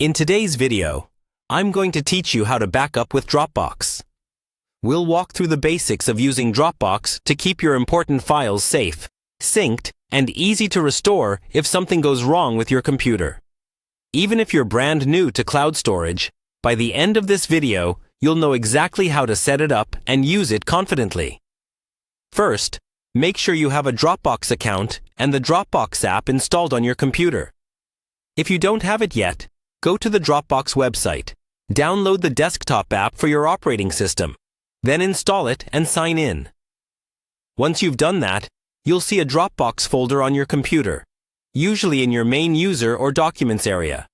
In today's video, I'm going to teach you how to back up with Dropbox. We'll walk through the basics of using Dropbox to keep your important files safe, synced, and easy to restore if something goes wrong with your computer. Even if you're brand new to cloud storage, by the end of this video, you'll know exactly how to set it up and use it confidently. First, make sure you have a Dropbox account and the Dropbox app installed on your computer. If you don't have it yet, go to the Dropbox website, download the desktop app for your operating system, then install it and sign in. Once you've done that, you'll see a Dropbox folder on your computer, usually in your main user or documents area.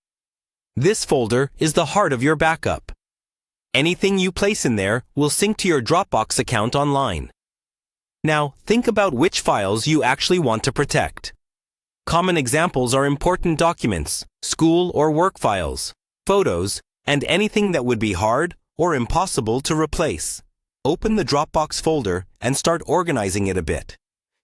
This folder is the heart of your backup. Anything you place in there will sync to your Dropbox account online. Now, think about which files you actually want to protect. Common examples are important documents, school or work files, photos, and anything that would be hard or impossible to replace. Open the Dropbox folder and start organizing it a bit.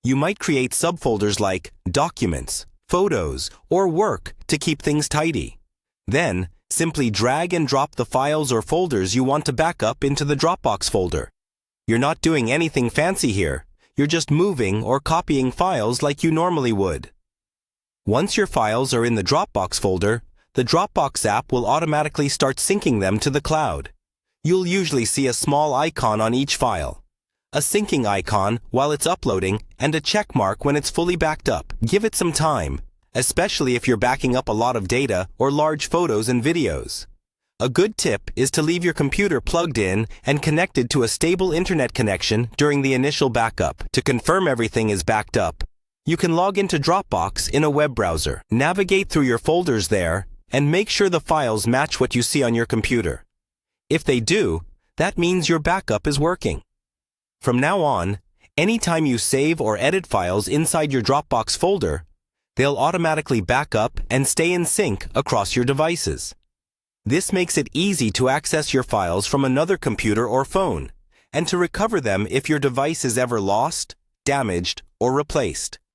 You might create subfolders like Documents, Photos, or Work to keep things tidy. Then, simply drag and drop the files or folders you want to back up into the Dropbox folder. You're not doing anything fancy here. You're just moving or copying files like you normally would. Once your files are in the Dropbox folder, the Dropbox app will automatically start syncing them to the cloud. You'll usually see a small icon on each file, a syncing icon while it's uploading, and a check mark when it's fully backed up. Give it some time, especially if you're backing up a lot of data or large photos and videos. A good tip is to leave your computer plugged in and connected to a stable internet connection during the initial backup. To confirm everything is backed up, you can log into Dropbox in a web browser. Navigate through your folders there and make sure the files match what you see on your computer. If they do, that means your backup is working. From now on, anytime you save or edit files inside your Dropbox folder, they'll automatically back up and stay in sync across your devices. This makes it easy to access your files from another computer or phone, and to recover them if your device is ever lost, damaged, or replaced.